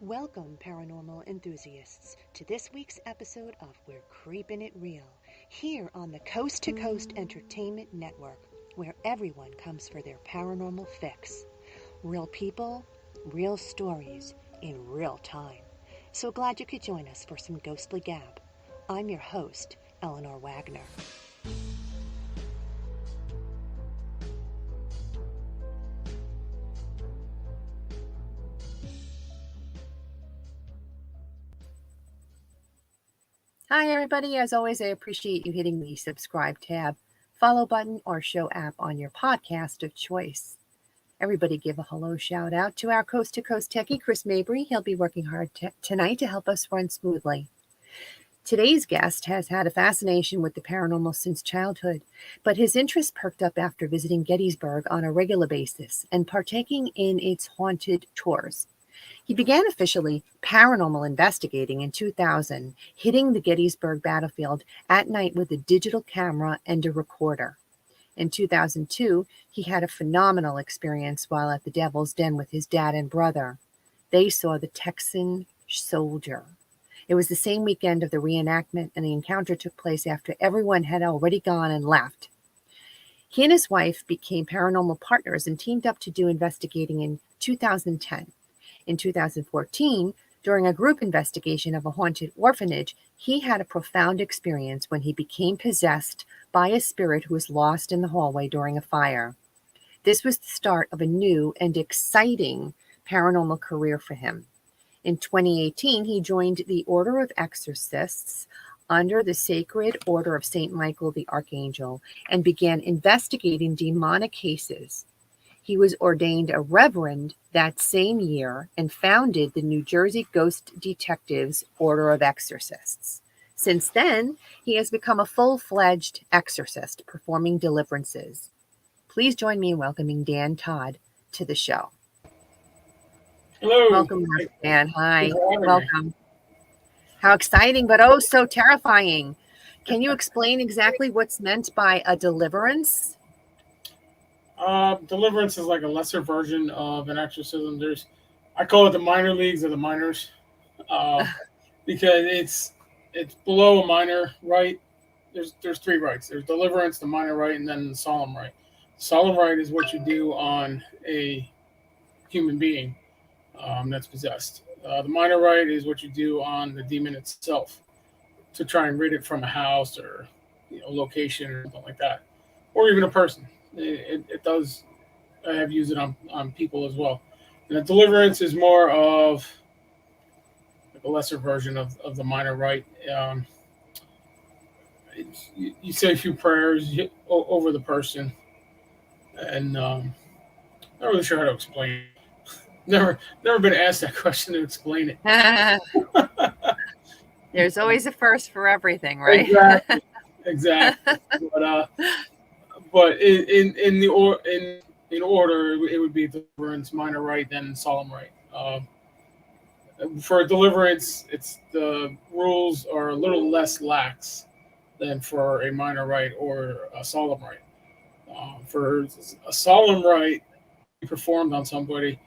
Welcome, paranormal enthusiasts, to this week's episode of We're Creepin' It Reel, here on the Coast to Coast Entertainment Network, where everyone comes for their paranormal fix. Real people, real stories, in real time. So glad you could join us for some ghostly gab. I'm your host, Eleanor Wagner. Hi, everybody. As always, I appreciate you hitting the subscribe tab, follow button, or show app on your podcast of choice. Everybody give a hello shout out to our Coast to Coast techie, Chris Mabry. He'll be working hard tonight to help us run smoothly. Today's guest has had a fascination with the paranormal since childhood, but his interest perked up after visiting Gettysburg on a regular basis and partaking in its haunted tours. He began officially paranormal investigating in 2000, hitting the Gettysburg battlefield at night with a digital camera and a recorder. In 2002, he had a phenomenal experience while at the Devil's Den with his dad and brother. They saw the Texan soldier. It was the same weekend of the reenactment, and the encounter took place after everyone had already gone and left. He and his wife became paranormal partners and teamed up to do investigating in 2010. In 2014, during a group investigation of a haunted orphanage, he had a profound experience when he became possessed by a spirit who was lost in the hallway during a fire. This was the start of a new and exciting paranormal career for him. In 2018, he joined the Order of Exorcists under the Sacred Order of St. Michael the Archangel and began investigating demonic cases. He was ordained a reverend that same year and founded the New Jersey Ghost Detectives Order of Exorcists. Since then, he has become a full-fledged exorcist, performing deliverances. Please join me in welcoming Dan Todd to the show. Hello. Welcome, Dan. Hi. Welcome. How exciting, but oh, so terrifying. Can you explain exactly what's meant by a deliverance? Deliverance is like a lesser version of an exorcism. I call it the minor leagues of the minors, because it's below a minor rite. There's three rites. There's deliverance, the minor rite, and then the solemn rite. Solemn rite is what you do on a human being that's possessed. The minor rite is what you do on the demon itself to try and rid it from a house or location or something like that, or even a person. It does. I have used it on people as well. And the deliverance is more of like a lesser version of the minor rite. You say a few prayers over the person, and not really sure how to explain it. Never been asked that question to explain it. There's always a first for everything, right? Exactly. But in order, it would be deliverance, minor rite, then solemn rite. For deliverance, the rules are a little less lax than for a minor rite or a solemn rite. For a solemn rite performed on somebody,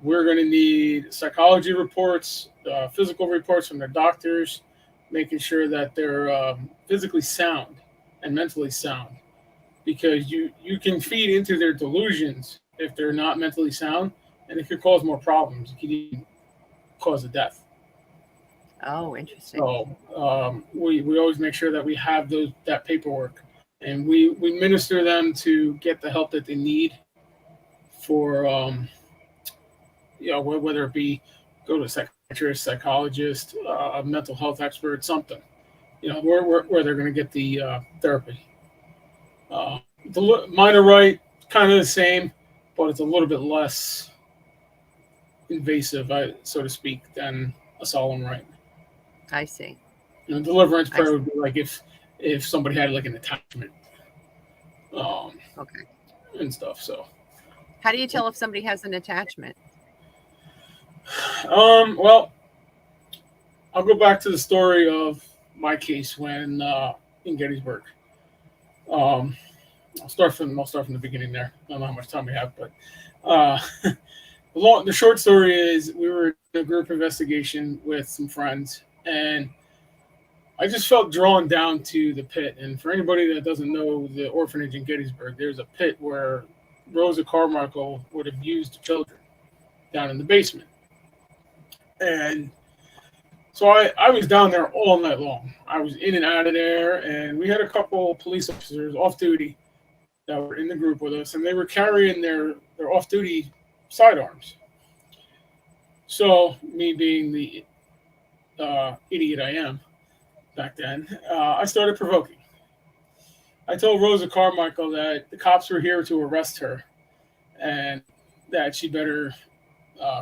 we're going to need psychology reports, physical reports from their doctors, making sure that they're physically sound and mentally sound. Because you can feed into their delusions if they're not mentally sound, and it could cause more problems. It could even cause a death. Oh, interesting. So we always make sure that we have that paperwork, and we minister them to get the help that they need for whether it be go to a psychiatrist, psychologist, a mental health expert, something. Where they're going to get the therapy. The minor rite, kind of the same, but it's a little bit less invasive, so to speak, than a solemn rite. I see. Deliverance prayer would be like if somebody had like an attachment, okay, and stuff. So, how do you tell if somebody has an attachment? Well, I'll go back to the story of my case when in Gettysburg. I'll start from the beginning there. I don't know how much time we have, but The short story is we were in a group investigation with some friends, and I just felt drawn down to the pit. And for anybody that doesn't know the orphanage in Gettysburg, there's a pit where Rosa Carmichael would have used children down in the basement. And so I was down there all night long. I was in and out of there, and we had a couple police officers off duty that were in the group with us, and they were carrying their off duty sidearms. So, me being the idiot I am back then, I started provoking. I told Rosa Carmichael that the cops were here to arrest her and that she better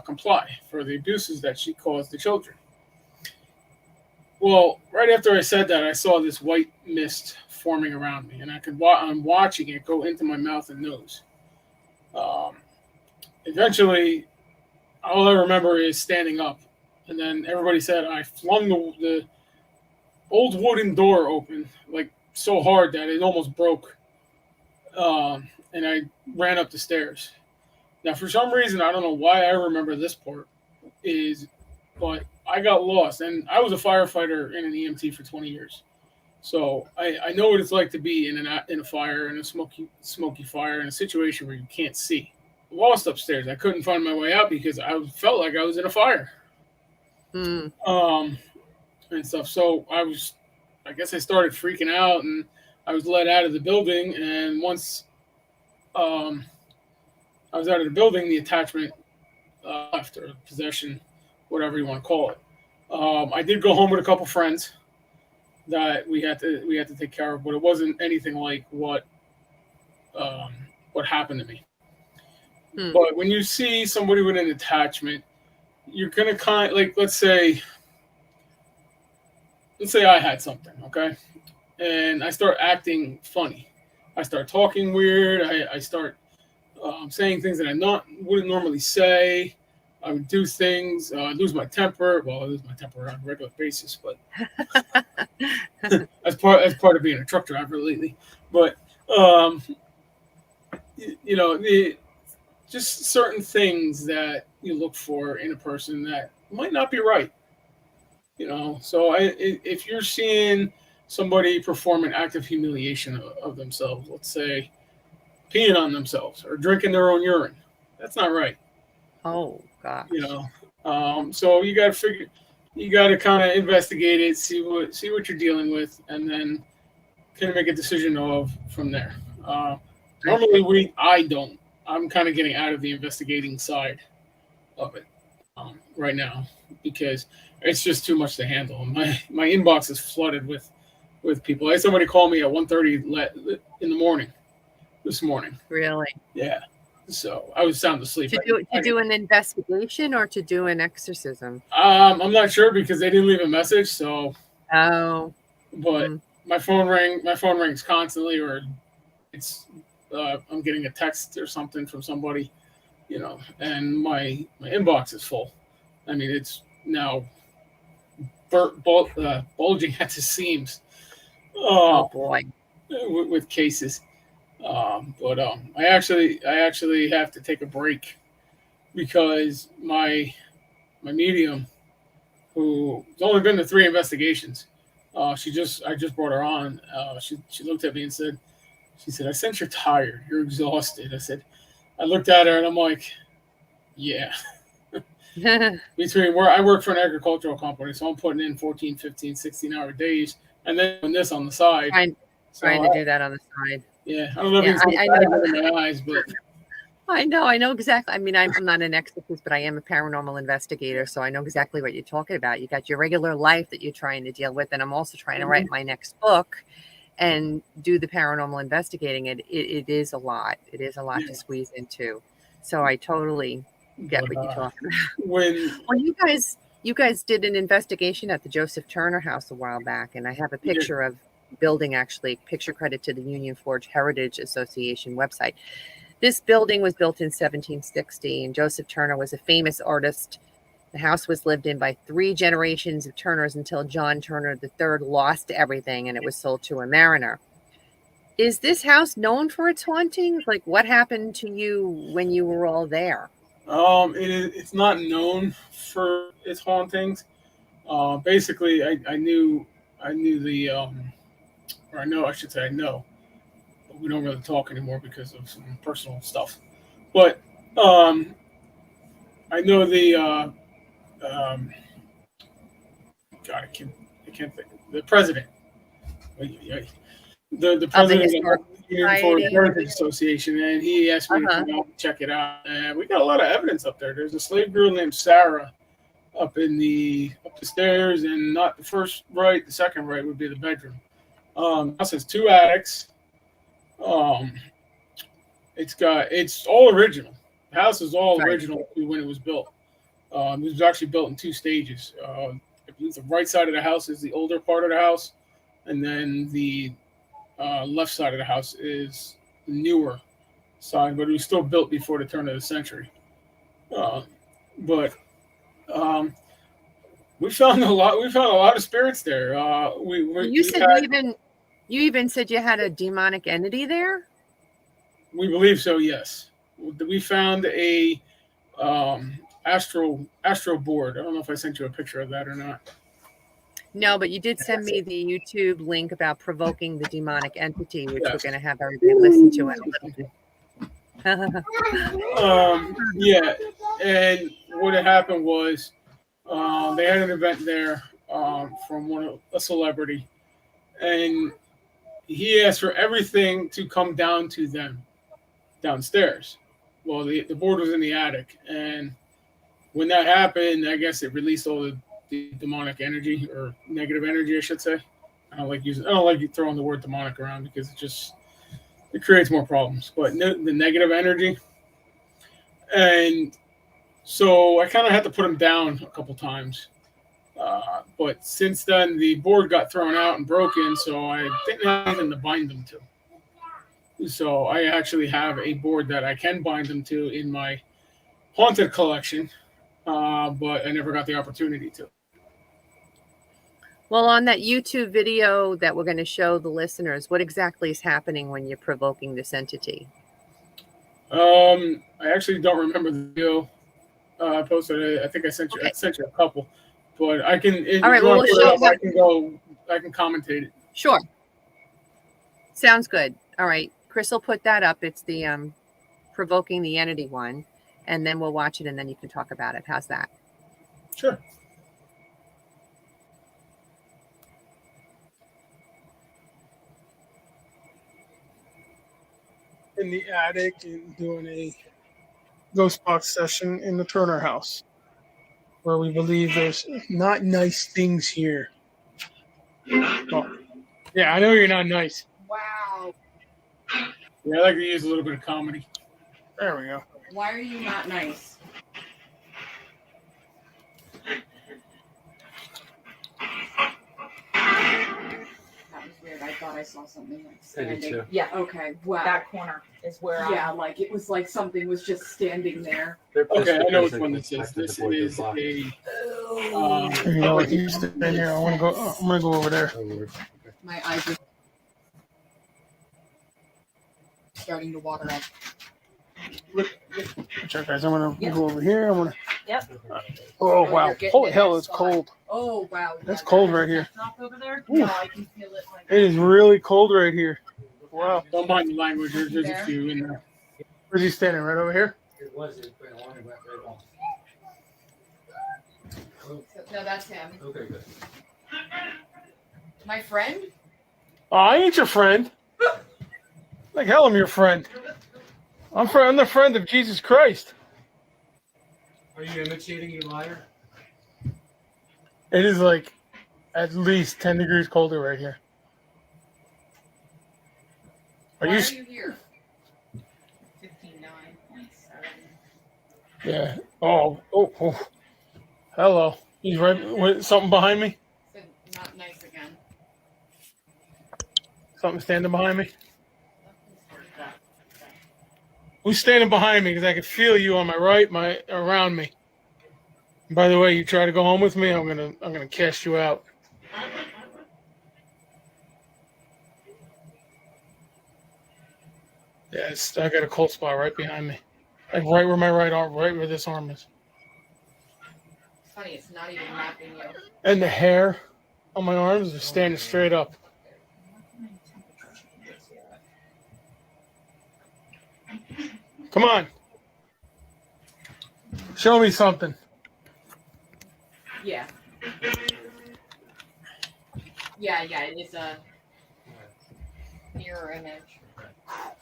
comply for the abuses that she caused the children. Well, right after I said that, I saw this white mist forming around me, and I'm watching it go into my mouth and nose. Eventually, all I remember is standing up, and then everybody said I flung the old wooden door open like so hard that it almost broke, and I ran up the stairs. Now, for some reason, I don't know why I remember this part, but I got lost, and I was a firefighter and an EMT for 20 years, so I know what it's like to be in a fire, in a smoky fire, in a situation where you can't see. Lost upstairs. I couldn't find my way out because I felt like I was in a fire. And stuff. So I guess I started freaking out, and I was let out of the building. And once I was out of the building, the attachment left, or possession, whatever you want to call it. I did go home with a couple friends that we had to take care of, but it wasn't anything like what happened to me. But when you see somebody with an attachment, you're gonna kind of, like, let's say I had something, okay, and I start acting funny. I start talking weird. I start saying things that I wouldn't normally say. I would do things, lose my temper. Well, I lose my temper on a regular basis, but as part of being a truck driver lately. But just certain things that you look for in a person that might not be right. So if you're seeing somebody perform an act of humiliation of themselves, let's say peeing on themselves or drinking their own urine, that's not right. Oh gosh. So you got to kind of investigate it, see what you're dealing with, and then kind of make a decision from there. Normally I'm kind of getting out of the investigating side of it right now because it's just too much to handle. My inbox is flooded with people. I had somebody call me at 1:30 in the morning this morning. Really? Yeah. So I was sound asleep. To do an investigation or to do an exorcism? I'm not sure because they didn't leave a message. So. Oh. But my phone rings constantly, or it's I'm getting a text or something from somebody, and my inbox is full. I mean, it's now bulging at the seams. Oh boy. With cases. But I actually have to take a break because my medium, who's only been to 3 investigations, I just brought her on. She looked at me and said, I sense you're tired. You're exhausted. I looked at her and I'm like, yeah. Between where I work for an agricultural company, so I'm putting in 14, 15, 16-hour days, and then doing this on the side. Trying to do that on the side. Yeah, I don't know if I know in my eyes, but I know exactly. I mean, I'm not an exorcist, but I am a paranormal investigator, so I know exactly what you're talking about. You got your regular life that you're trying to deal with, and I'm also trying to write my next book and do the paranormal investigating. It is a lot. It is a lot to squeeze into. So I totally get what you're talking about. Well, you guys did an investigation at the Joseph Turner house a while back, and I have a picture of building, actually, picture credit to the Union Forge Heritage Association website. This building was built in 1760, and Joseph Turner was a famous artist. The house was lived in by 3 generations of Turners until John Turner III lost everything and it was sold to a mariner. Is this house known for its hauntings? Like, what happened to you when you were all there? It's not known for its hauntings. Basically, I knew the or I know I should say I know, but we don't really talk anymore because of some personal stuff. But um, I know the um, God, I can't think the president, the Of the president of Historical the Union Forest Society. Heritage Association, and he asked me to Uh-huh. come out and check it out. And we got a lot of evidence up there. There's a slave girl named Sarah up the stairs, and not the first right, the second right would be the bedroom. The house has two attics. Um, it's all original. The house is all Right. original when it was built. It was actually built in two stages. I believe the right side of the house is the older part of the house, and then the left side of the house is the newer side, but it was still built before the turn of the century. Uh, but um, we found a lot. We found a lot of spirits there. You We said had, you even said you had a demonic entity there? we believe so. Yes, we found a astro board. I don't know if I sent you a picture of that or not. No, but you did send me the YouTube link about provoking the demonic entity, which we're Yes. going to have everybody listen to in a little bit. Yeah, and what had happened was they had an event there from a celebrity, and he asked for everything to come down to them downstairs. Well, the board was in the attic, and when that happened, I guess it released all the demonic energy or negative energy, I should say. I don't like throwing the word demonic around because it creates more problems. But the negative energy, and so I kind of had to put him down a couple times. But since then, the board got thrown out and broken, so I didn't have anything to bind them to. So I actually have a board that I can bind them to in my haunted collection, but I never got the opportunity to. Well, on that YouTube video that we're going to show the listeners, what exactly is happening when you're provoking this entity? I actually don't remember the video I posted. I think Okay. I sent you a couple, but I can. If All right. you Well, want to we'll put it show. up, I can go. I can commentate it. Sure. Sounds good. All right. Chris will put that up. It's the provoking the entity one, and then we'll watch it, and then you can talk about it. How's that? Sure. In the attic and doing a ghost box session in the Turner house, where we believe there's not nice things here. Oh, yeah, I know you're not nice. Wow. Yeah, I like to use a little bit of comedy. There we go. Why are you not nice? That was weird. I thought I saw something like standing. Yeah, okay. Wow. That corner is where Yeah, like it was like something was just standing there. Okay, I know which one this is. This is a. you know what? You stand here. I'm gonna go over there. My eyes are starting to water up. Check, guys. I'm gonna go over here. I'm gonna. Yep. Oh wow! Holy hell! It's cold. Oh wow. It's cold right here. over there? Ooh. No, I can feel it. Like It is really cold right here. Wow. Don't mind the language. There's a few in there. Where's he standing? Right over here? It wasn't, but I wanted to went right off. No, that's him. Okay, good. My friend? Oh, I ain't your friend. Like hell, I'm your friend. I'm the friend of Jesus Christ. Are you imitating, you liar? It is like at least 10 degrees colder right here. Why are you here? 59.7. Yeah. Oh. Hello. He's right. Wait, something behind me? Said not nice again. Something standing behind me? Who's standing behind me? Because I can feel you on my right, around me. And by the way, you try to go home with me, I'm gonna cast you out. Yes, I got a cold spot right behind me. Like right where my right arm, right where this arm is. It's funny, it's not even mapping you. And the hair on my arms are standing straight up. Come on. Show me something. Yeah. Yeah, it's a mirror image.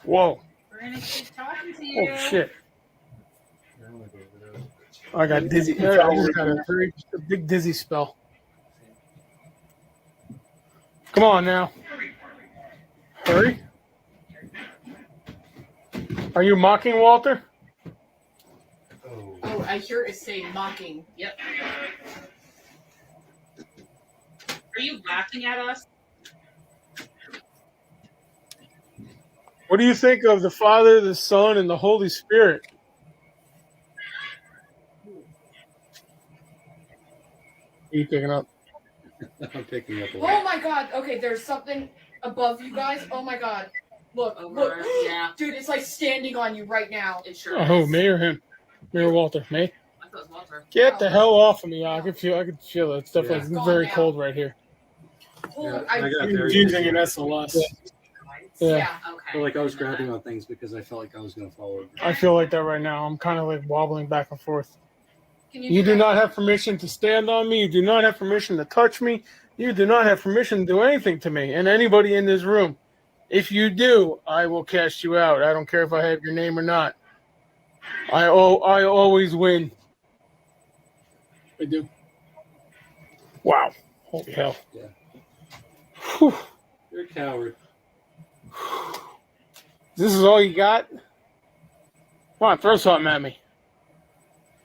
Whoa. We're gonna keep talking to you. Oh, shit. I got dizzy. I just got a big dizzy spell. Come on now. Hurry. Are you mocking Walter? Oh, I hear it say mocking. Yep. Are you laughing at us? What do you think of the Father, the Son, and the Holy Spirit? Are you picking up? I'm picking up a Oh lot. my god. Okay, there's something above you guys. Oh my god. Look, look. Yeah. Dude, it's like standing on you right now. It sure Oh, is. me or him? Me or Walter? Me? I thought it was Walter. Get the hell off of me! I can feel it. It's definitely It's gone very now. cold right here. Holy, I got I'm very using dizzy. an SLS. yeah. Yeah. I Okay. felt like I was grabbing on things because I felt like I was going to fall over. I feel like that right now. I'm kind of like wobbling back and forth. Can You do not have permission to stand on me. You do not have permission to touch me. You do not have permission to do anything to me and anybody in this room. If you do, I will cast you out. I don't care if I have your name or not. I always win. I do. Wow. Holy hell. Yeah. Whew. You're a coward. This is all you got? Come on, throw something at me.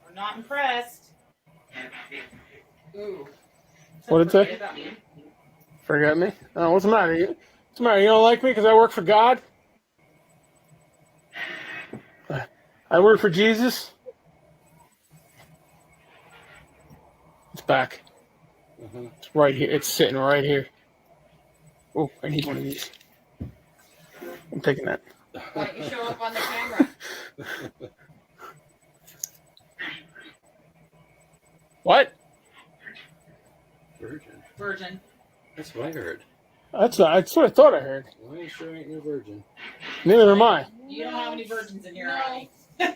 We're not impressed. Ooh. What did it say? Forget me? Oh, what's the matter? What's the matter? You don't like me because I work for God? I work for Jesus? It's back. It's right here. It's sitting right here. Oh, I need one of these. I'm taking that. Why don't you show up on the camera? What? Virgin. That's what I heard. That's what I thought I heard. Well, you sure ain't no virgin. Neither am I. You don't have any virgins in here, No. honey. Not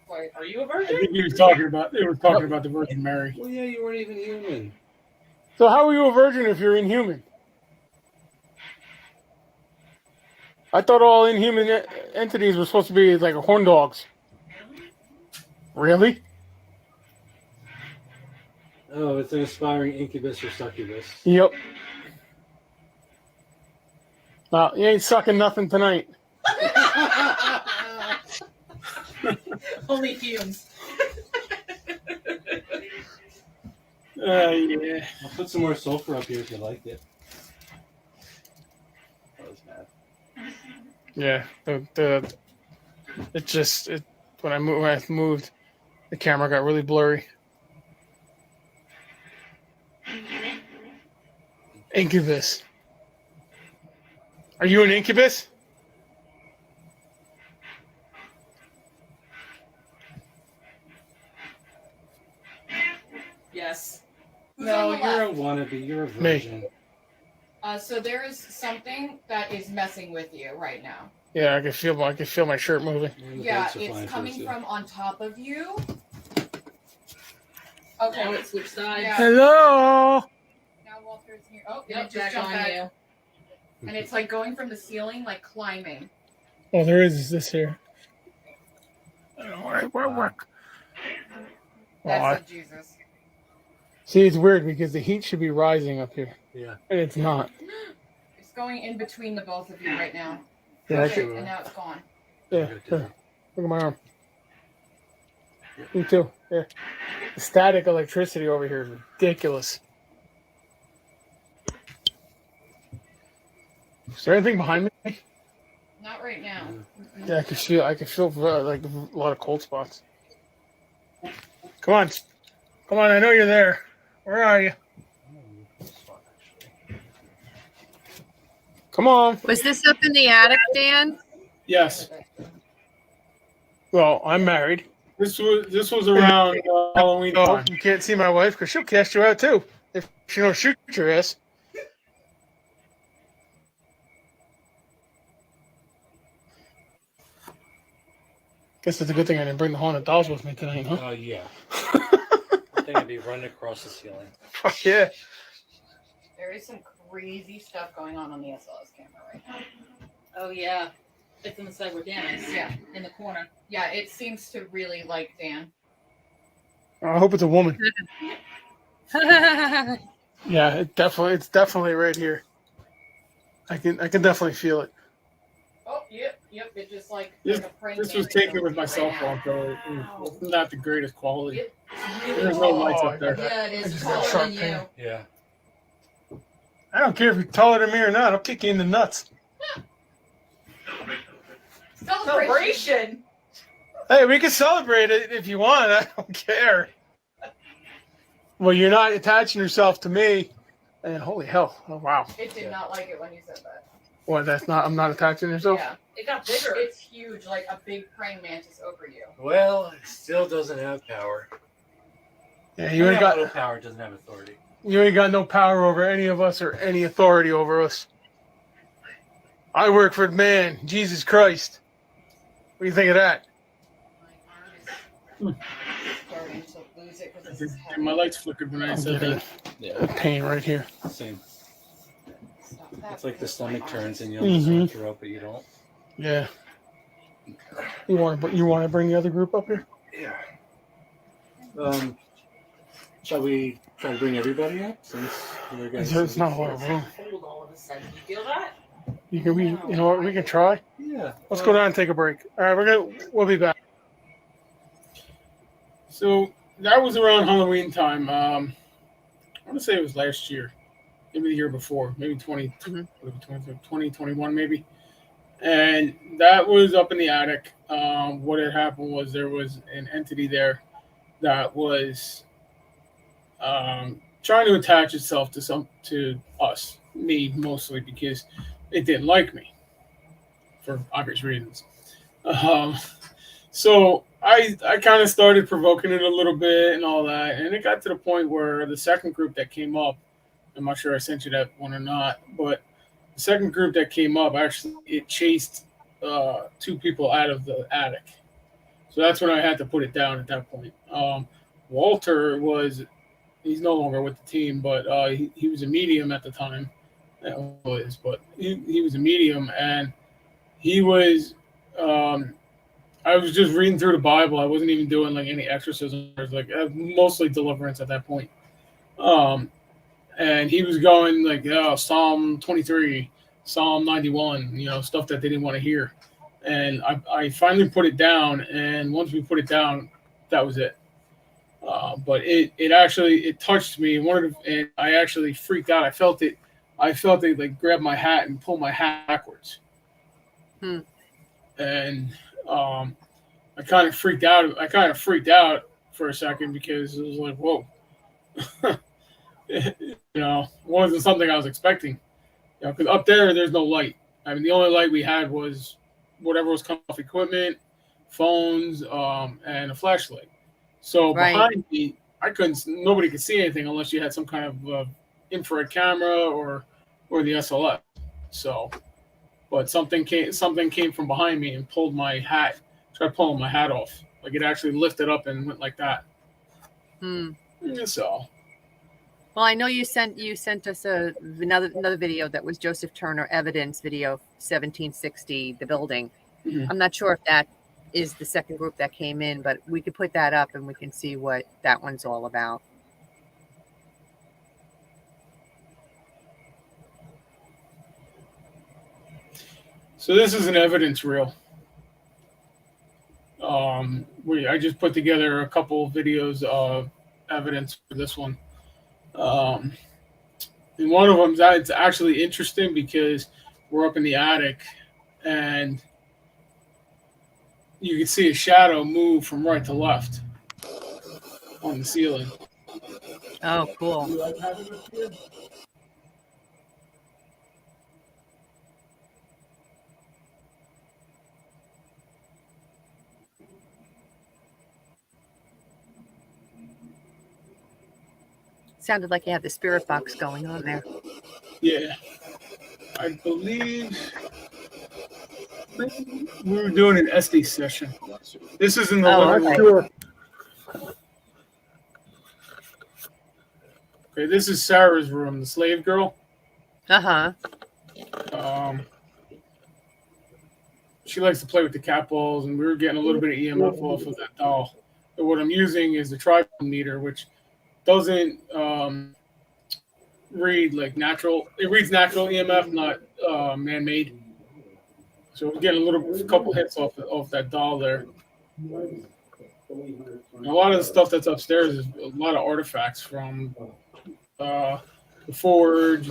quite. Are you a I virgin? think they were talking about the Virgin Mary. Well, yeah, you weren't even human. So how are you a virgin if you're inhuman? I thought all inhuman entities were supposed to be like horn dogs. Really? Oh, it's an aspiring incubus or succubus. Yep. Well, you ain't sucking nothing tonight. Only fumes. Yeah. I'll put some more sulfur up here if you like it. That was bad. Yeah. When I moved, the camera got really blurry. Incubus. Are you an incubus? Yes. Who's No, on the you're left? a wannabe. You're a virgin. So there is something that is messing with you right now. Yeah, I can feel my shirt moving. And the Yeah, boots are fine it's for coming you. from on top of you. Okay. Now it switched sides. Yeah. Hello. Now Walter's here. Oh, Yep, it just back jumped on back. you. And it's like going from the ceiling, like climbing. Oh, there is this here. All right, work. That's a Jesus. See, it's weird because the heat should be rising up here, Yeah. and it's not. It's going in between the both of you right now. Yeah, I Okay, can, and now it's gone. yeah. Look at my arm. Me too. Yeah. The static electricity over here is ridiculous. Is there anything behind me? Not right now. Yeah, I can feel like a lot of cold spots. Come on. I know you're there. Where are you? Come on. Was this up in the attic, Dan? Yes. Well, I'm married. This was around Halloween Oh, time. you can't see my wife because she'll cast you out too if she don't shoot your ass. Guess it's a good thing I didn't bring the haunted dolls with me tonight, huh? Oh, yeah. I think I'd be running across the ceiling. Fuck yeah. There is some crazy stuff going on the SLS camera right now. Oh yeah, it's in the side where Dan is. Yeah. In the corner. Yeah, it seems to really like Dan. I hope it's a woman. Yeah, it's definitely right here. I can definitely feel it. Oh, yep. It just like This, a praying this was mantis taken over with my you cell right phone, now. so it's not the greatest quality. Yep. There's no lights up there. Yeah, it I is just got taller sharp than you. pain. Yeah. I don't care if you're taller than me or not. I'll kick you in the nuts. Celebration. Hey, we can celebrate it if you want. I don't care. Well, you're not attaching yourself to me. And holy hell. Oh, wow. It did not like it when you said that. What, I'm not attaching yourself? Yeah, It got bigger. it's huge, like a big praying mantis over you. Well, it still doesn't have power. Yeah, You you ain't got no got power, it doesn't have authority. no power over any of us or any authority over us. I work for the man, Jesus Christ. What do you think of that? My arm is starting to lose it because this is heavy. My lights flickered when I I'm said getting that. a pain right here. Same. Stop that, It's like the because my stomach arm turns is- and you'll just want to throw up, but you don't. Yeah. You want to bring the other group up here? Yeah. Shall we try to bring everybody up since we're going It's not a lot of room. Cold all of a sudden. You feel that? You know what? We can try. Yeah. Let's go down and take a break. All right, we'll be back. So that was around Halloween time. I want to say it was last year, maybe the year before, maybe 2021 maybe. And that was up in the attic. What had happened was there was an entity there that was trying to attach itself to us, me mostly, because it didn't like me for obvious reasons. So I kind of started provoking it a little bit and all that, and it got to the point where the second group that came up, I'm not sure I sent you that one or not, but the second group that came up, actually, it chased two people out of the attic. So that's when I had to put it down at that point. Walter he's no longer with the team, but he was a medium at the time. But he was a medium, and he was. I was just reading through the Bible. I wasn't even doing like any exorcism. It was like mostly deliverance at that point. And he was going like Psalm 23, Psalm 91, stuff that they didn't want to hear. And I finally put it down, and once we put it down, that was it. But it actually touched me. And I actually freaked out. I felt it like grab my hat and pull my hat backwards. And I kind of freaked out. I kind of freaked out for a second because it was like, whoa. Wasn't something I was expecting. Because up there's no light. I mean, the only light we had was whatever was coming off equipment, phones, and a flashlight. So behind me, nobody could see anything unless you had some kind of infrared camera or the SLS. So, but something came from behind me and pulled my hat. Tried pulling my hat off. Like it actually lifted up and went like that. So. Well, I know you sent us another video that was Joseph Turner evidence video, 1760, the building. Mm-hmm. I'm not sure if that is the second group that came in, but we could put that up and we can see what that one's all about. So this is an evidence reel. I just put together a couple of videos of evidence for this one. And one of them, it's actually interesting because we're up in the attic and you can see a shadow move from right to left on the ceiling. Oh, cool. You like having this here? Sounded like you had the spirit box going on there. Yeah, I believe we were doing an SD session. This is in the Oh, living okay. room. Sure. Okay, this is Sarah's room, the slave girl. Uh-huh. She likes to play with the cat balls, and we were getting a little bit of EMF off of that doll. But what I'm using is the tripod meter, which doesn't read like natural. It reads natural EMF, not man-made. So we're getting a couple hits off that doll there. And a lot of the stuff that's upstairs is a lot of artifacts from the forge,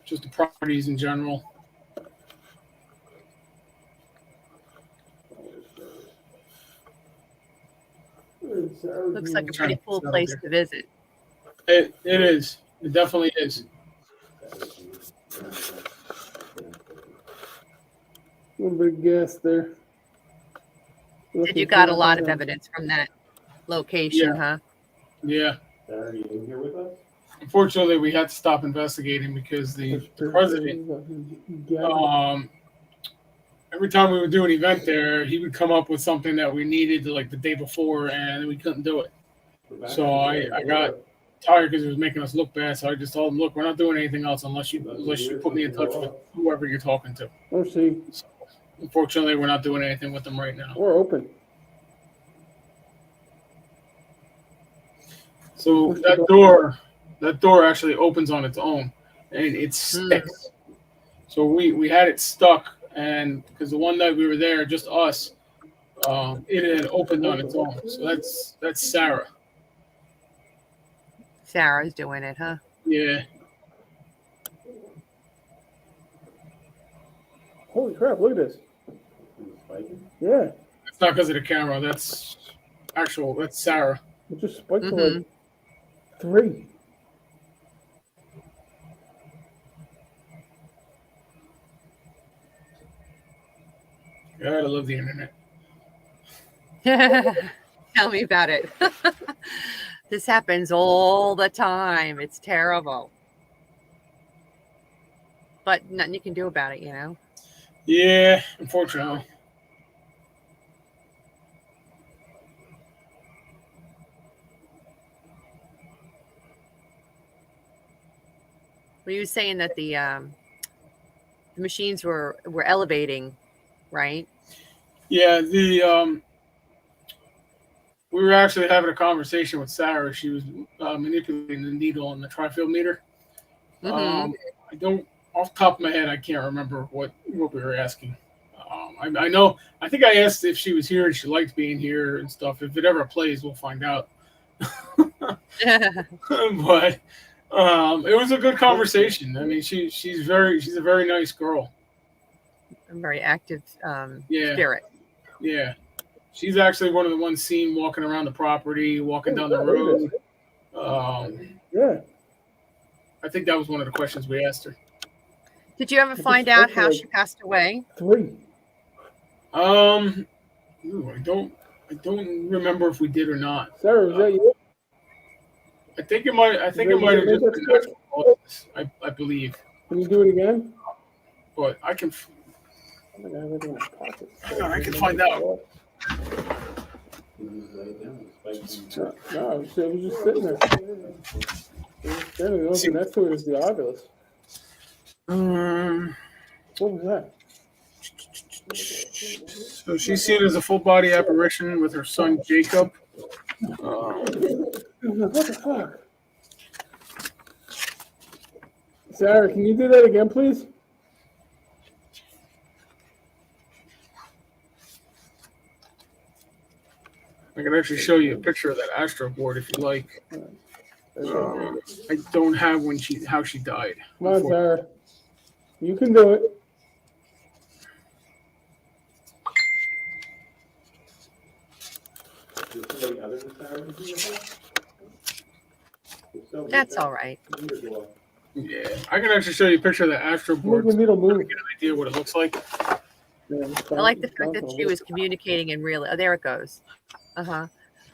just the properties in general. Looks like a pretty cool place to visit. It is. It definitely is. A little bit of gas there. Did you got a lot of evidence from that location, huh? Yeah. Are you in here with us? Unfortunately, we had to stop investigating because the president, every time we would do an event there, he would come up with something that we needed like the day before, and we couldn't do it. So I got tired because it was making us look bad. So I just told him, "Look, we're not doing anything else unless you put me in touch with whoever you're talking to." Oh, see, So, unfortunately, we're not doing anything with them right now. we're open. So that door actually opens on its own, and it sticks. So we had it stuck, and because the one night we were there, just us, it had opened on its own. So that's Sarah. Sarah's doing it, huh? Yeah. Holy crap, look at this. Yeah, It's not because of the camera. That's Sarah. it just spiked to like 3. God, I love the internet. Tell me about it. This happens all the time. It's terrible. But nothing you can do about it, you know? Yeah, unfortunately. Well, you were saying that the machines were elevating, right? Yeah, we were actually having a conversation with Sarah. She was manipulating the needle in the tri-field meter. I don't, off the top of my head, I can't remember what we were asking. I know, I think I asked if she was here and she liked being here and stuff. If it ever plays, we'll find out. But it was a good conversation. I mean, she's a very nice girl. A very active Yeah. spirit. Yeah. She's actually one of the ones seen walking around the property, walking down the road. Yeah. I think that was one of the questions we asked her. Did you ever find out how she passed away? 3. I don't remember if we did or not. Sarah, was that you? I think it might have just been natural causes, I believe. Can you do it again? But I can I think I have it in my pocket. I can find out. No, it was just sitting there. The only thing next to it is the ovulus. What was that? So she's seen as a full body apparition with her son Jacob. What the fuck? Sarah, can you do that again, please? I can actually show you a picture of that astro board if you like. I don't have how she died. Come on, Sarah. You can do it. That's all right. Yeah, I can actually show you a picture of the astro board. Move the needle, So you move. get an idea what it looks like. I like the fact that she was communicating in real. Oh, there it goes.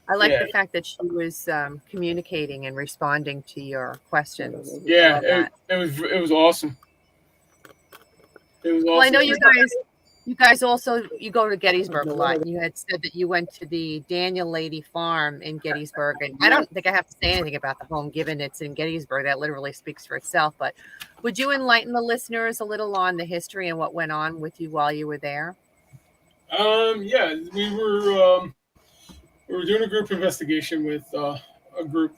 I like Yeah. the fact that she was communicating and responding to your questions. I Yeah, love that. it was awesome. It was awesome. Well, I know you guys also, you go to Gettysburg a lot. You had said that you went to the Daniel Lady Farm in Gettysburg, and I don't think I have to say anything about the home, given it's in Gettysburg. That literally speaks for itself. But would you enlighten the listeners a little on the history and what went on with you while you were there? Yeah, we were doing a group investigation with a group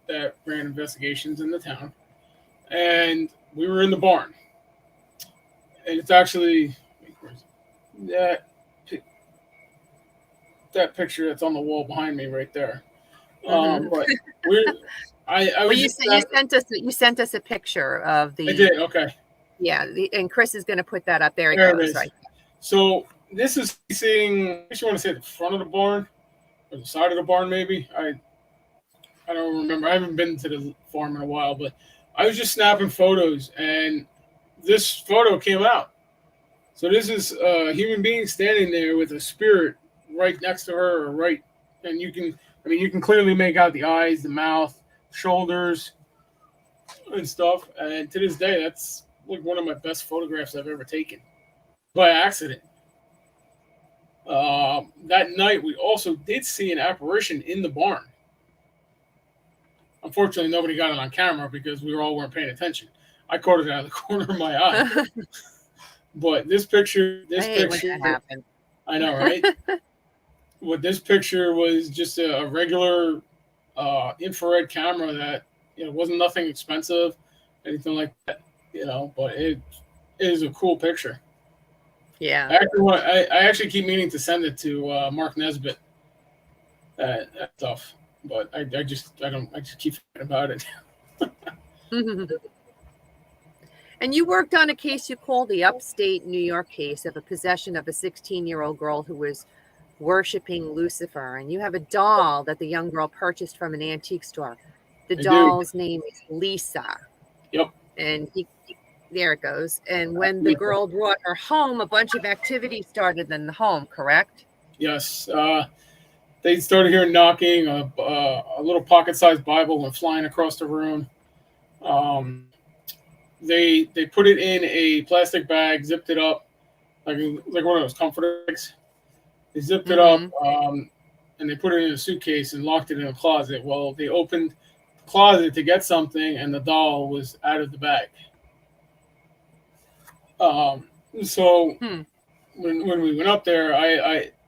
that ran investigations in the town, and we were in the barn. And it's actually that picture that's on the wall behind me right there. But I was. You sent us a picture of the. I did. Okay. Yeah, and Chris is going to put that up. There it goes. Right. So this is facing. I guess you want to say the front of the barn or the side of the barn, maybe. I don't remember. I haven't been to the farm in a while, but I was just snapping photos, and this photo came out. So this is a human being standing there with a spirit right next to her, or right, and you can clearly make out the eyes, the mouth, shoulders, and stuff. And to this day, that's like one of my best photographs I've ever taken by accident. That night, we also did see an apparition in the barn. Unfortunately, nobody got it on camera because we weren't paying attention. I caught it out of the corner of my eye. But this picture, when that happened. I know, right? But this picture was just a regular infrared camera that wasn't nothing expensive, anything like that. But it is a cool picture. Yeah. I actually keep meaning to send it to Mark Nesbitt. That stuff, but I just keep forgetting about it. And you worked on a case you call the upstate New York case of a possession of a 16-year-old girl who was worshiping Lucifer. And you have a doll that the young girl purchased from an antique store. The doll's name is Lisa. Yep. And there it goes. And when the girl brought her home, a bunch of activity started in the home, correct? Yes. They started hearing knocking. A little pocket-sized Bible went flying across the room. They put it in a plastic bag, zipped it up, like one of those comforter bags. They zipped it up, and they put it in a suitcase and locked it in a closet. Well, they opened the closet to get something, and the doll was out of the bag. So when we went up there,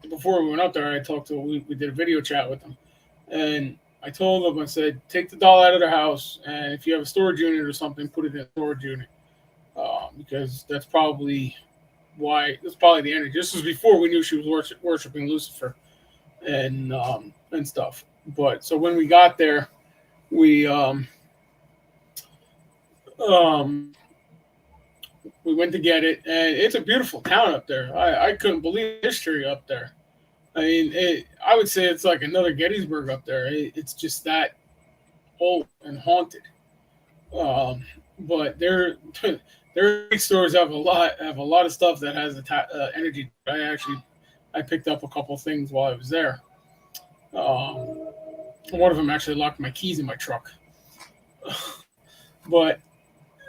before we went up there, I talked to we did a video chat with them, and I told them, I said, take the doll out of their house, and if you have a storage unit or something, put it in a storage unit, because that's probably the energy. This was before we knew she was worshiping Lucifer and stuff. But so when we got there, we went to get it, and it's a beautiful town up there. I couldn't believe the history up there. I mean, I would say it's like another Gettysburg up there. It's just that old and haunted. But their stores have a lot of stuff that has energy. I picked up a couple of things while I was there. One of them actually locked my keys in my truck. But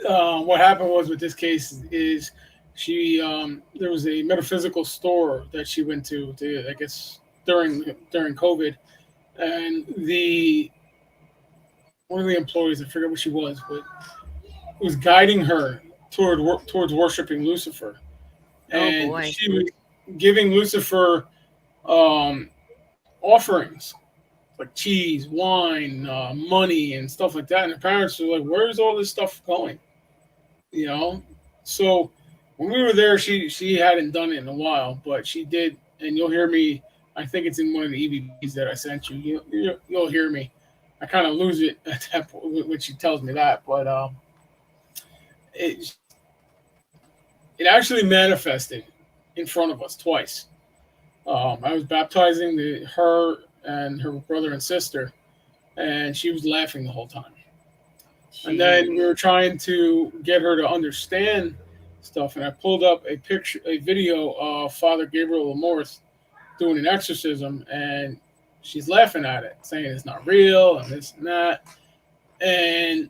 what happened was with this case is there was a metaphysical store that she went to I guess during COVID, and one of the employees, I forget what she was, but was guiding her towards worshiping Lucifer, and she was giving Lucifer offerings like cheese, wine, money, and stuff like that. And the parents were like, "Where's all this stuff going?" So when we were there, she hadn't done it in a while, but she did, and you'll hear me. I think it's in one of the EVPs that I sent you. You'll hear me. I kind of lose it at that point when she tells me that, but it actually manifested in front of us twice. I was baptizing her and her brother and sister, and she was laughing the whole time. Jeez. And then we were trying to get her to understand stuff, and I pulled up a video of Father Gabriel Lamorth doing an exorcism, and she's laughing at it, saying it's not real and this and that. And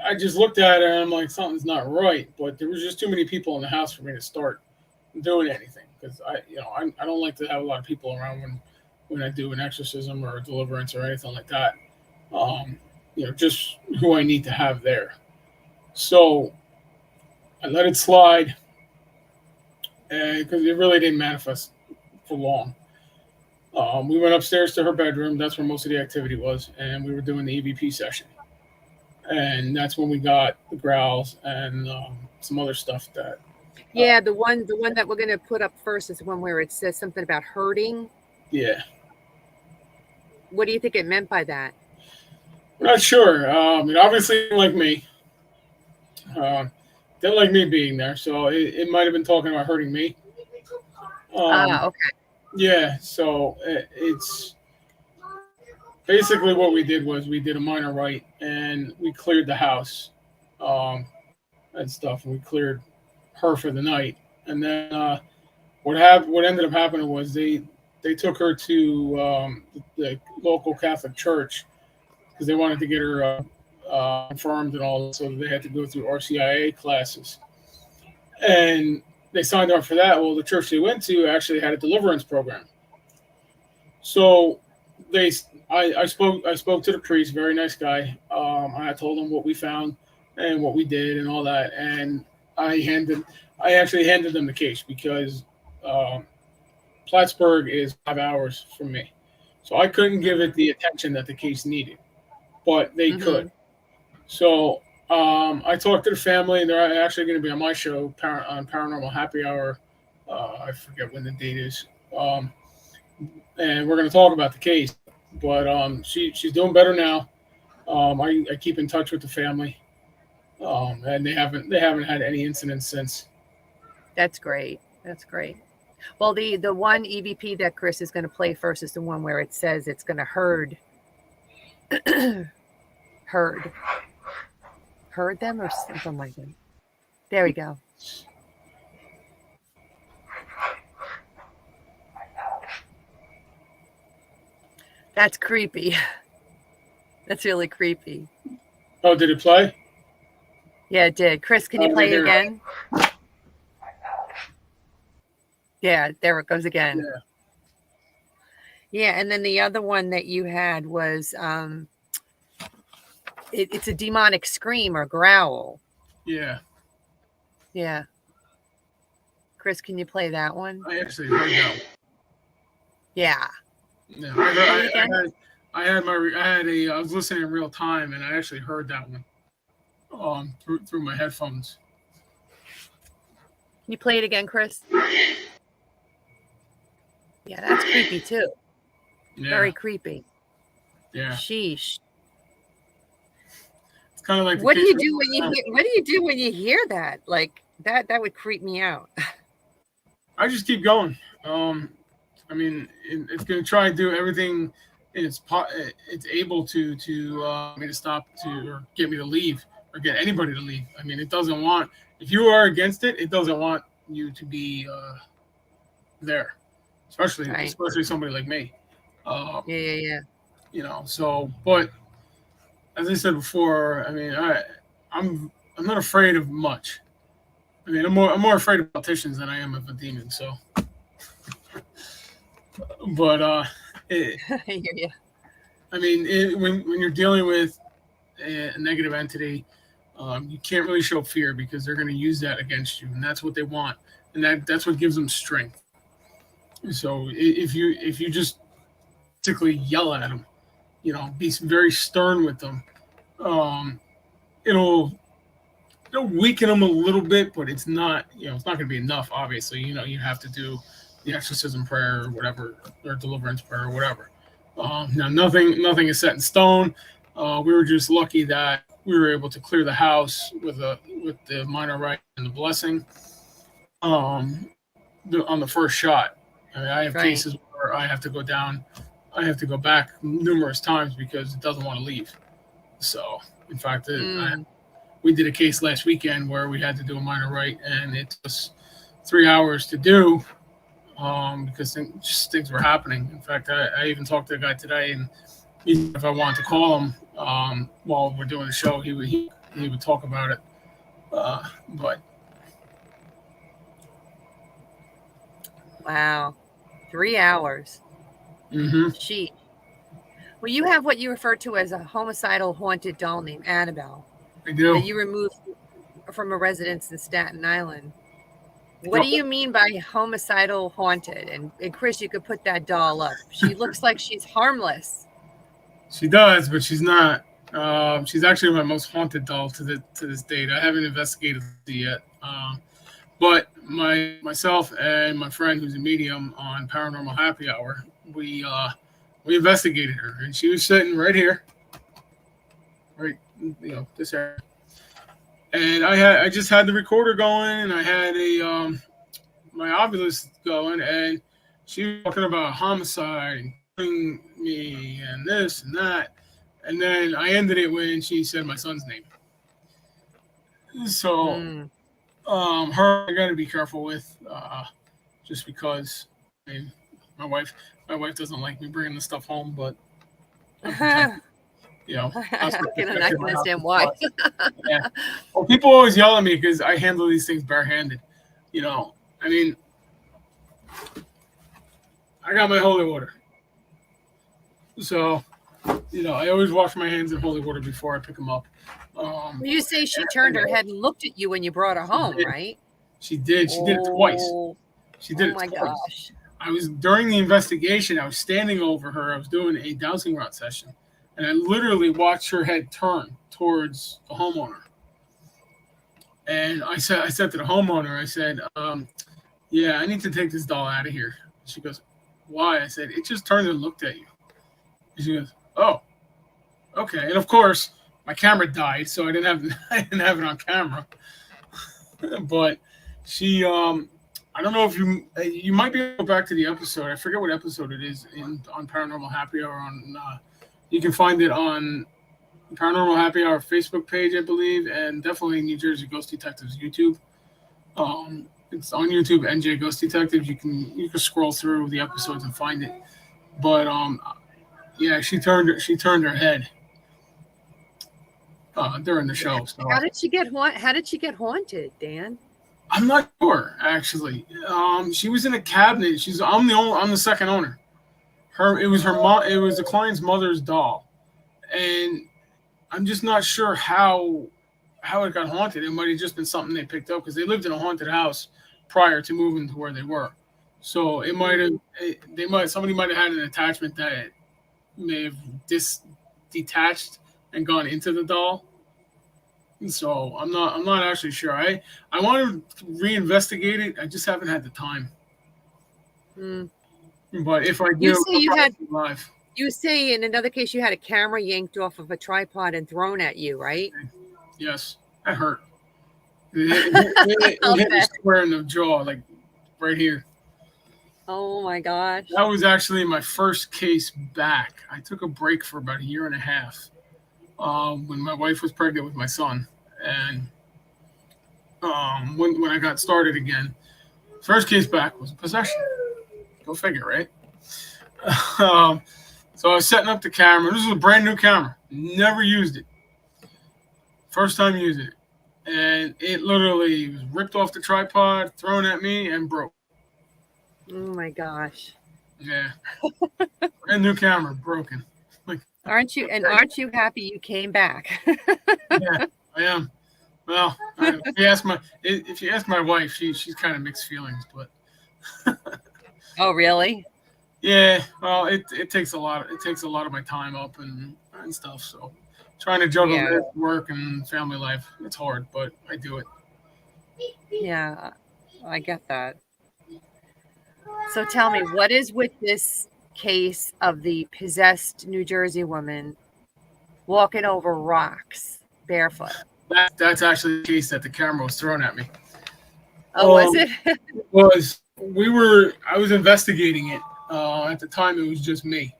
I just looked at her and I'm like, something's not right. But there was just too many people in the house for me to start doing anything, because I don't like to have a lot of people around when I do an exorcism or a deliverance or anything like that. Just who I need to have there. So I let it slide, because it really didn't manifest for long. We went upstairs to her bedroom. That's where most of the activity was, and we were doing the EVP session. And that's when we got the growls and some other stuff that. Yeah, the one that we're gonna put up first is the one where it says something about hurting. Yeah. What do you think it meant by that? I'm not sure. It obviously didn't like me. Didn't like me being there, so it might have been talking about hurting me. Okay. Yeah, so it's basically what we did was we did a minor rite and we cleared the house and stuff. And we cleared her for the night, and then what ended up happening was they took her to the local Catholic church because they wanted to get her confirmed and all, so they had to go through RCIA classes, and they signed up for that. Well, the church they went to actually had a deliverance program, so I spoke to the priest, very nice guy. I told him what we found and what we did and all that, and I actually handed them the case because Plattsburgh is 5 hours from me, so I couldn't give it the attention that the case needed, but they could. So I talked to the family, and they're actually going to be on my show on Paranormal Happy Hour. I forget when the date is, and we're going to talk about the case. But she's doing better now. I keep in touch with the family, and they haven't had any incidents since. That's great. That's great. Well, the one EVP that Chris is going to play first is the one where it says it's going to herd them or something like that. There we go. That's creepy. That's really creepy. Oh, did it play? Yeah, it did. Chris, can you play it again? Yeah, there it goes again. Yeah, and then the other one that you had was it's a demonic scream or growl. Yeah. Yeah. Chris, can you play that one? I actually heard that one. Yeah. Yeah, I was listening in real time, and I actually heard that one through my headphones. Can you play it again, Chris? Yeah, that's creepy too. Yeah. Very creepy. Yeah. Sheesh. It's kind of like what do you do when you hear that? Like that would creep me out. I just keep going. I mean, it's going to try and do everything it's able to me to stop or get me to leave or get anybody to leave. I mean, it doesn't want, if you are against it, it doesn't want you to be there, especially somebody like me. Yeah. So, but as I said before, I mean, I'm not afraid of much. I mean, I'm more afraid of politicians than I am of a demon. So, but I hear you. I mean, when you're dealing with a negative entity, you can't really show fear because they're going to use that against you, and that's what they want, and that's what gives them strength. So if you just basically yell at them, be very stern with them, it'll weaken them a little bit, but it's not going to be enough. Obviously, you have to do the exorcism prayer or whatever, or deliverance prayer or whatever. Now nothing is set in stone. We were just lucky that we were able to clear the house with the minor rite and the blessing on the first shot. I mean, I have cases where I have to go back numerous times because it doesn't want to leave. So, in fact, we did a case last weekend where we had to do a minor rite, and it took us 3 hours to do. because things were happening. In fact, I even talked to the guy today, and if I wanted to call him while we're doing the show, he would talk about it. But Wow. 3 hours. She. Well, you have what you refer to as a homicidal haunted doll named Annabelle I do. that you removed from a residence in Staten Island. What do you mean by homicidal haunted? And Chris, you could put that doll up. She looks like she's harmless. She does, but she's not. She's actually my most haunted doll to this date. I haven't investigated it yet. But myself and my friend, who's a medium on Paranormal Happy Hour, we investigated her, and she was sitting right here, right, this area. And I just had the recorder going, and I had my Ovilus going, and she was talking about homicide and killing me and this and that, and then I ended it when she said my son's name. So, her I got to be careful with, just because. I mean, my wife doesn't like me bringing the stuff home, but I can understand why. Yeah. Well, people always yell at me because I handle these things barehanded. I mean, I got my holy water, so I always wash my hands in holy water before I pick them up. You say she turned her head and looked at you when you brought her home, right? She did. She did it twice. She did it twice. Oh my gosh. I was during the investigation. I was standing over her. I was doing a dowsing rod session, and I literally watched her head turn towards the homeowner. And I said to the homeowner, I said, "Yeah, I need to take this doll out of here." She goes, "Why?" I said, "It just turned and looked at you." And she goes, "Oh, okay." And of course, my camera died, so I didn't have it on camera. But she, I don't know if you might be able to go back to the episode. I forget what episode it is on Paranormal Happy Hour. You can find it on Paranormal Happy Hour Facebook page, I believe, and definitely New Jersey Ghost Detectives YouTube. It's on YouTube, NJ Ghost Detectives. You can scroll through the episodes and find it. But yeah, she turned her head during the show. So. How did she get haunted, Dan? I'm not sure, actually. She was in a cabinet. I'm the second owner. It was the client's mother's doll, and I'm just not sure how it got haunted. It might have just been something they picked up because they lived in a haunted house prior to moving to where they were. So somebody might have had an attachment that may have detached and gone into the doll. So I'm not actually sure. I want to reinvestigate it. I just haven't had the time. But if I do, you say in another case you had a camera yanked off of a tripod and thrown at you, right? Yes, that hurt. It hit me square in the jaw, like right here. Oh my gosh! That was actually my first case back. I took a break for about a year and a half when my wife was pregnant with my son, and when I got started again, first case back was possession. Go figure, right? So I was setting up the camera. This was a brand new camera. Never used it. First time using it. And it literally was ripped off the tripod, thrown at me, and broke. Oh my gosh. Yeah. Brand new camera, broken. Aren't you happy you came back? Yeah, I am. Well, if you ask my wife, she's kind of mixed feelings, but Oh, really? Yeah, well, it takes a lot of my time up and stuff. So trying to juggle work and family life, it's hard, but I do it. Yeah, I get that. So tell me, what is with this case of the possessed New Jersey woman walking over rocks barefoot? That's actually the case that the camera was thrown at me. Oh, was it? I was investigating it. At the time, it was just me.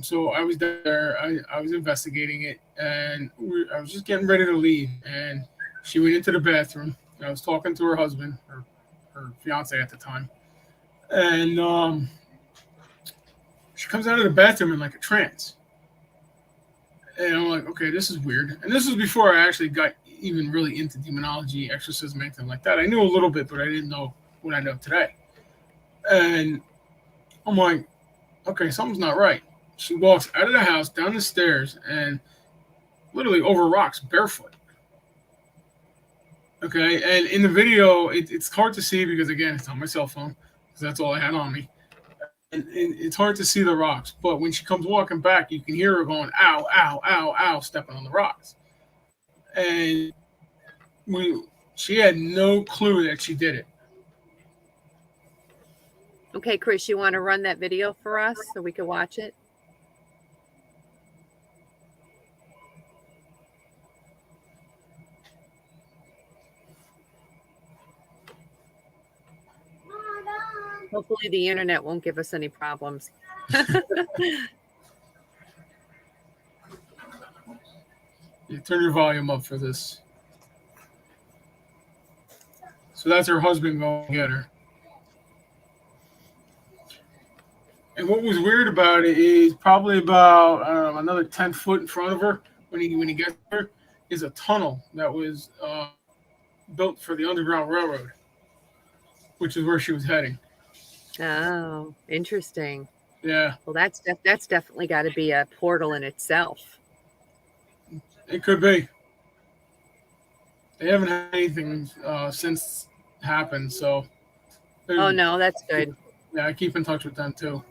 So I was there. I was investigating it, and I was just getting ready to leave. And she went into the bathroom. And I was talking to her husband, her fiance at the time, And she comes out of the bathroom in like a trance. And I'm like, okay, this is weird. And this was before I actually got even really into demonology, exorcism, anything like that. I knew a little bit, but I didn't know what I know today. And I'm like, okay, something's not right. She walks out of the house, down the stairs, and literally over rocks, barefoot. Okay, and in the video, it's hard to see because, again, it's on my cell phone, because that's all I had on me. And it's hard to see the rocks, but when she comes walking back, you can hear her going, ow, ow, ow, ow, stepping on the rocks. And she had no clue that she did it. Okay, Chris, you want to run that video for us so we can watch it? Hopefully the internet won't give us any problems. You turn your volume up for this. So that's her husband going to get her. And what was weird about it is probably about another 10 foot in front of her when he gets her is a tunnel that was built for the Underground Railroad, which is where she was heading. Oh, interesting. Yeah. Well, that's definitely got to be a portal in itself. It could be. They haven't had anything since happened, so. Oh no, that's good. Yeah, I keep in touch with them too.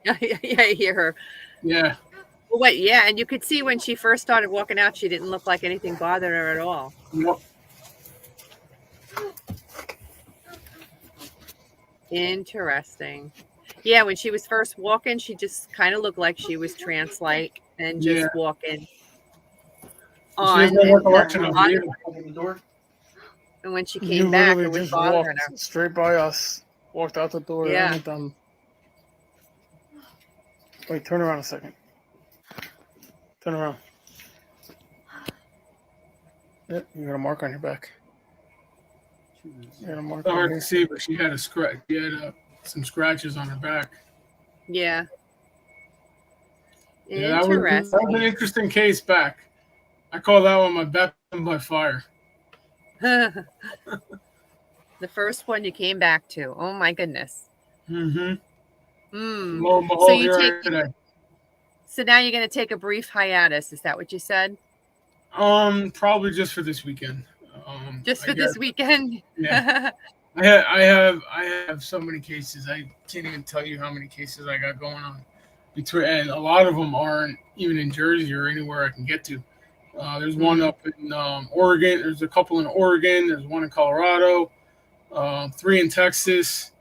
Yeah, I hear her. Yeah. Well, wait, yeah, and you could see when she first started walking out, she didn't look like anything bothered her at all. Yep. Interesting. Yeah, when she was first walking, she just kind of looked like she was trance-like and just walking on. She has no recollection of it. And when she came back, it was just bothering her. walked straight by us, walked out the door. Yeah. Wait, turn around a second. Turn around. Yep, you got a mark on your back. You got a mark. It's hard to see, but she had a scratch. She had some scratches on her back. Yeah. Yeah, that was an interesting case back. I call that one my baptism by fire. The first one you came back to. Oh my goodness. Mm-hmm. So so now you're going to take a brief hiatus. Is that what you said? Probably just for this weekend. Just for this weekend? Yeah. I have so many cases. I can't even tell you how many cases I got going on. And a lot of them aren't even in Jersey or anywhere I can get to. There's one up in Oregon. There's a couple in Oregon. There's one in Colorado. 3 in Texas.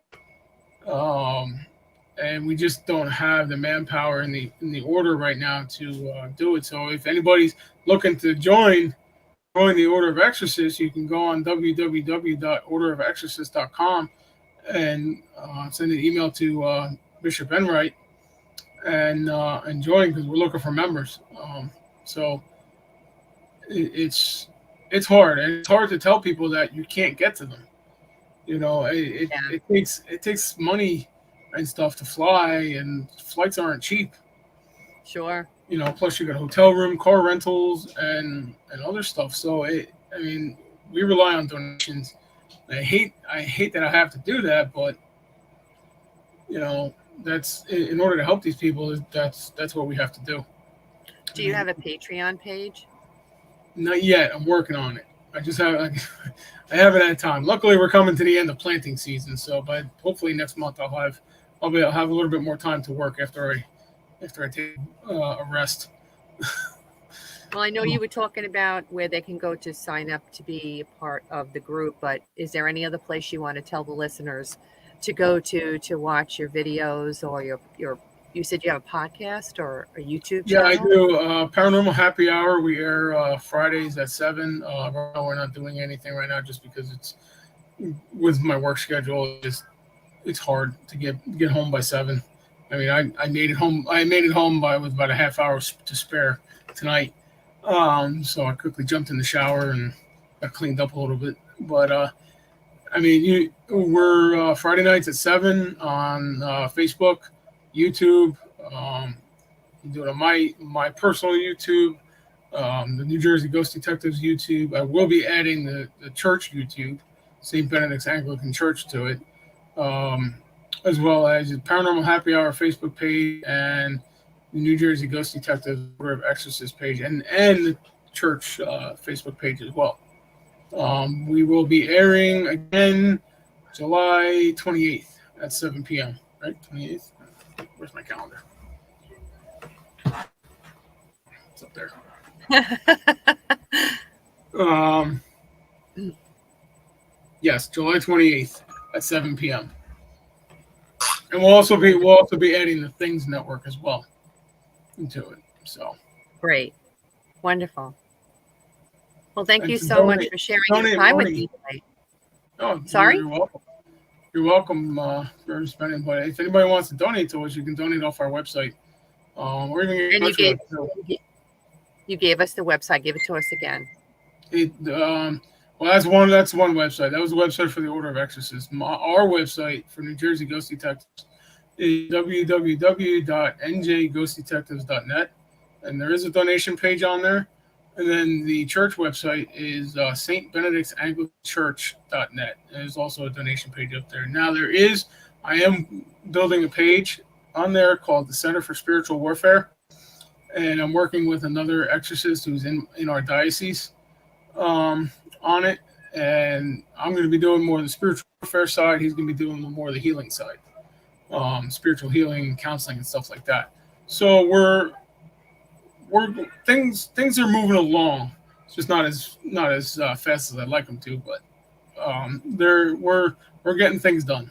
And we just don't have the manpower in the order right now to do it. So if anybody's looking to join the Order of Exorcists, you can go on www.orderofexorcists.com and send an email to Bishop Enright and join, because we're looking for members. So it's hard, and it's hard to tell people that you can't get to them. You know, it takes money and stuff to fly, and flights aren't cheap. Sure. You know, plus you got a hotel room, car rentals, and other stuff. So we rely on donations. I hate that I have to do that, but you know, that's in order to help these people. That's what we have to do. Do you have a Patreon page? Not yet. I'm working on it. I haven't had time. Luckily, we're coming to the end of planting season, so but hopefully next month I'll have a little bit more time to work after I take a rest. Well, I know you were talking about where they can go to sign up to be a part of the group, but is there any other place you want to tell the listeners to go to watch your videos, or your you said you have a podcast or a YouTube channel? Yeah, I do. Paranormal Happy Hour. We air Fridays at 7. Right now we're not doing anything right now just because it's with my work schedule. It's hard to get home by 7. I mean, I made it home. I made it home with about a half hour to spare tonight. So I quickly jumped in the shower and got cleaned up a little bit. But I mean, we're Friday nights at 7 on Facebook, YouTube. You do it on my personal YouTube, the New Jersey Ghost Detectives YouTube. I will be adding the church YouTube, St. Benedict's Anglican Church, to it, as well as the Paranormal Happy Hour Facebook page and the New Jersey Ghost Detectives Order of Exorcist page, and the church Facebook page as well. We will be airing again July 28th at 7 p.m. Right, 28th. Where's my calendar? It's up there. Yes, July 28th at 7 p.m. And we'll also be adding the Things Network as well into it. So Great. Wonderful. Well, thank you And so much for sharing your time with me today. Oh, Sorry? You're welcome. You're welcome for spending. But if anybody wants to donate to us, you can donate off our website. Or even get in touch with us. You gave us the website. Give it to us again. Well, that's one website. That was the website for the Order of Exorcists. Our website for New Jersey Ghost Detectives is www.njghostdetectives.net, and there is a donation page on there. And then the church website is St. Benedict's Anglican Church.net. There's also a donation page up there. Now I am building a page on there called the Center for Spiritual Warfare, and I'm working with another exorcist who's in our diocese on it, and I'm going to be doing more of the spiritual warfare side. He's going to be doing more of the healing side, spiritual healing, counseling, and stuff like that. So things are moving along. It's just not as fast as I'd like them to, but we're getting things done.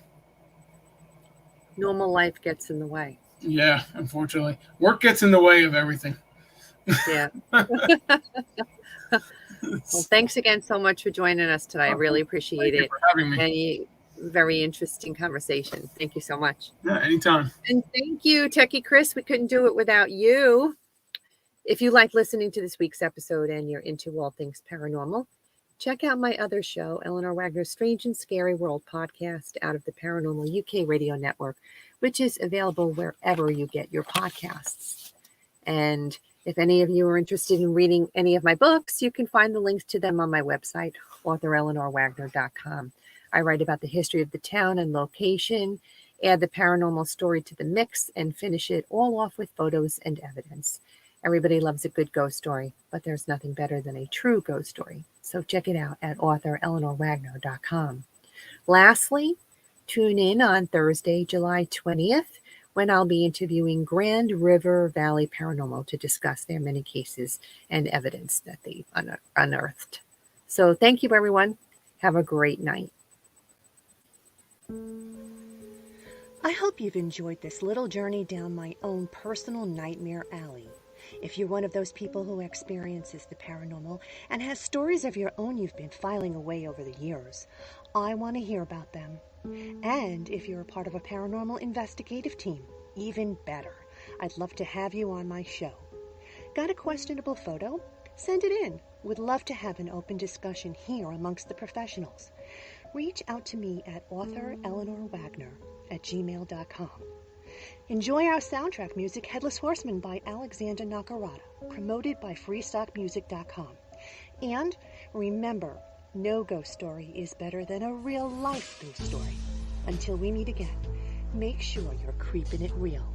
Normal life gets in the way. Yeah, unfortunately, work gets in the way of everything. Yeah. Well, thanks again so much for joining us today. I really appreciate it. For having me. Very interesting conversation. Thank you so much. Yeah, anytime. And thank you, Techie Chris. We couldn't do it without you. If you like listening to this week's episode and you're into all things paranormal, check out my other show, Eleanor Wagner's Strange and Scary World podcast, out of the Paranormal UK Radio Network, which is available wherever you get your podcasts. And if any of you are interested in reading any of my books, you can find the links to them on my website, authoreleanorwagner.com. I write about the history of the town and location, add the paranormal story to the mix, and finish it all off with photos and evidence. Everybody loves a good ghost story, but there's nothing better than a true ghost story. So check it out at authoreleanorwagner.com. Lastly, tune in on Thursday, July 20th, when I'll be interviewing Grand River Valley Paranormal to discuss their many cases and evidence that they unearthed. So thank you, everyone. Have a great night. I hope you've enjoyed this little journey down my own personal nightmare alley. If you're one of those people who experiences the paranormal and has stories of your own you've been filing away over the years, I want to hear about them. And if you're a part of a paranormal investigative team, even better. I'd love to have you on my show. Got a questionable photo? Send it in. Would love to have an open discussion here amongst the professionals. Reach out to me at authoreleanorwagner@gmail.com. Enjoy our soundtrack music, Headless Horseman by Alexander Nakarada, promoted by freestockmusic.com. And remember, no ghost story is better than a real-life ghost story. Until we meet again, make sure you're creeping it real.